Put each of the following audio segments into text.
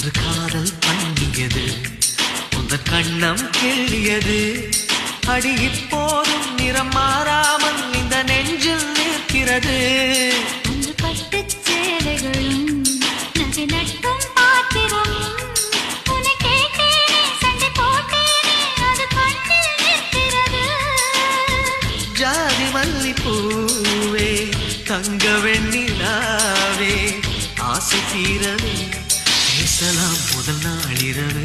என்று காதல் பண்ணியது உந்தன் கண்ணம் கிள்ளியது அடி இப்போதும் நிறம் மாறாமல் இந்த நெஞ்சில் நிற்கிறது பட்டுச் சேலைகளும் நகை நட்டும் பாத்திரம் உன்னை கேட்டேனே சண்டை போட்டேனே அது கண்ணில் நிற்கிறது ஜாதி மல்லிப்பூவே தங்க வெண்ணிலாவே ஆசை தீரவே பேசலாம் முதல் நாளிரவு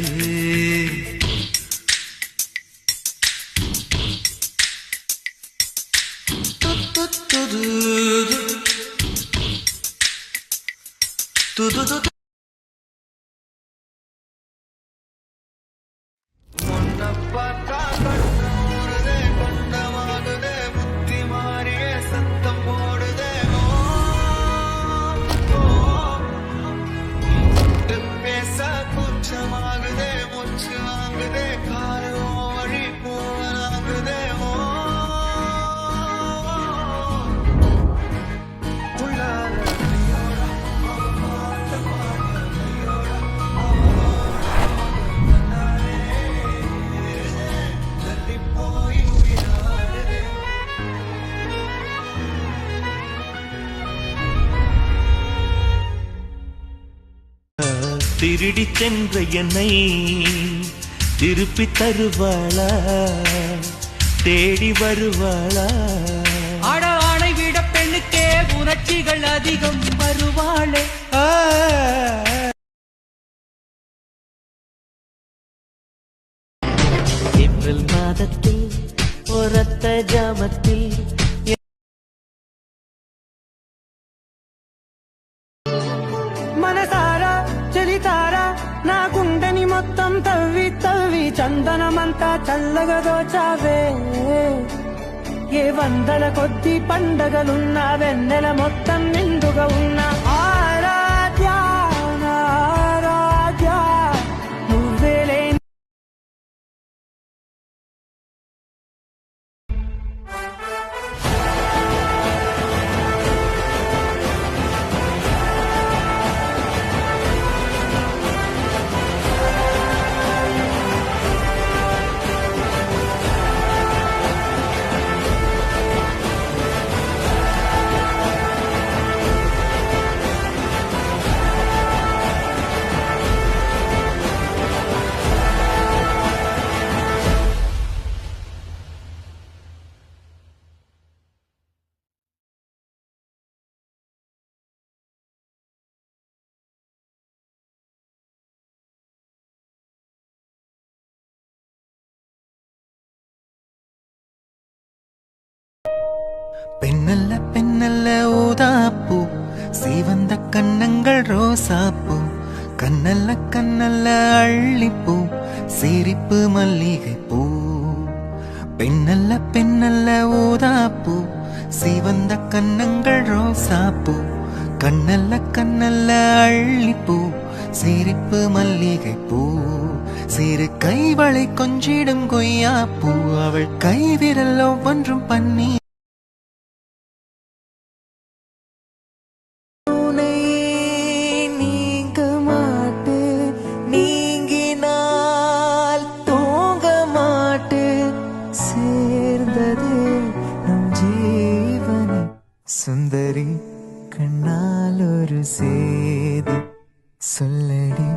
திருடி சென்ற என்னை திருப்பி தருவாளா தேடி வருவாளா ஆடவானை விட பெண்ணுக்கே உணர்ச்சிகள் அதிகம் வருவாளே ஏப்ரல் மாதத்தில் ஒரத்த ஜாமத்தில் మనసారా చలితారా నా గుండెని మొత్తం తవ్వి తవ్వి చందనమంతా చల్లగా దోచావే ఏ వందల కొద్ది పండగలున్నా వెన్నెల మొత్తం నిండుగా ఉన్న ఆరాధ్యా ఆరాధ్యా నువ్వేలే பெண்ணல்ல பெண்ணல்ல ஊதாப்பூ சீவந்த கண்ணங்கள் ரோசாப்பூ கண்ணல்ல கண்ணல்ல அள்ளிப்பூ சிரிப்பு மல்லிகை பூ பெண்ணல்ல பெண்ணல்ல ஊதாப்பூ சீவந்த கண்ணங்கள் ரோசாப்பூ கண்ணல்ல கண்ணல்ல அள்ளிப்பூ சிரிப்பு மல்லிகை பூ சிறு கைவளை கொஞ்சிடும் கொய்யாப்பூ அவள் கைவிரல் ஒவ்வொன்றும் பண்ணி சுந்தரி கண்ணால் ஒரு சேதி சொல்லடி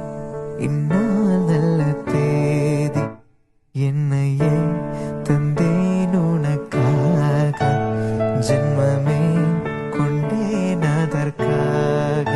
இன்னால் நல்ல தேதி என்னையே தந்தேன் உனக்காக ஜென்மமே கொண்டேன் அதற்காக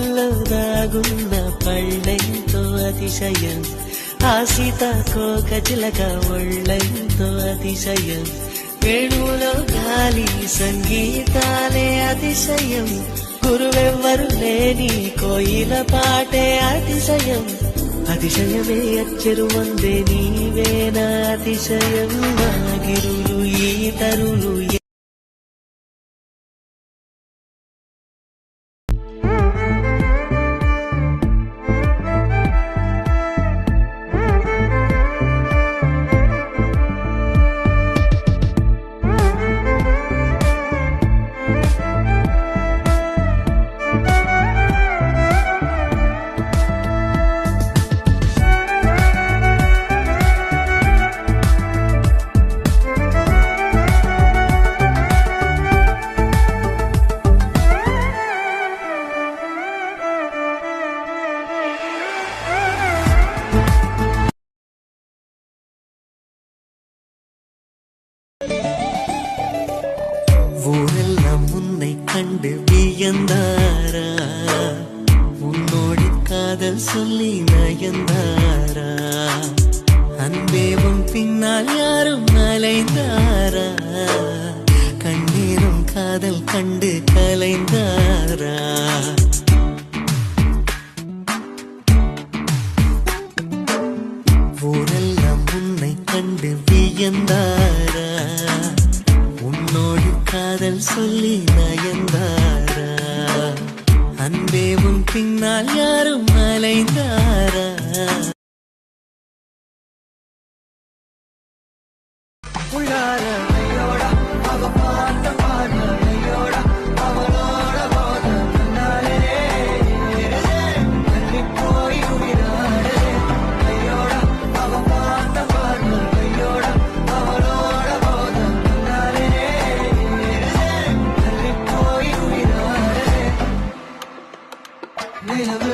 పూలదాగున్న పళ్ళెంతో అతిశయం ఆశితకో గజలగా ఒళ్ళెంతో అతిశయం వేణువులో గాలి సంగీతాలే అతిశయం గురువెవ్వరు లేని కోయిల పాటే అతిశయం అతిశయమే అచ్చరు వందే నీవేనా అతిశయం నాగిరులు ఈతరులు ஊரெல்லாம் உன்னை கண்டு வியந்தாரா உன்னோடு காதல் சொல்லி நயந்தாரா அன்பேவும் பின்னால் யாரும் அலைந்தாரா கண்ணீரும் காதல் கண்டு கலைந்தாரா ஊரெல்லாம் உன்னை கண்டு வியந்தாரா உன்னோடு காதல் சொல்லி நயந்தாரா அன்பேவும் பின்னால் யாரும் அலைந்தாரா உள்ளார ஐயோடா அவ பார்த்த பார்வை ஐயோடா அவளோட போத கண்ணாலே தள்ளி போய் உயிராடே ஐயோடா அவ பார்த்த பார்வை ஐயோடா அவளோட போத கண்ணாலே தள்ளி போய் உயிராடே நிலவு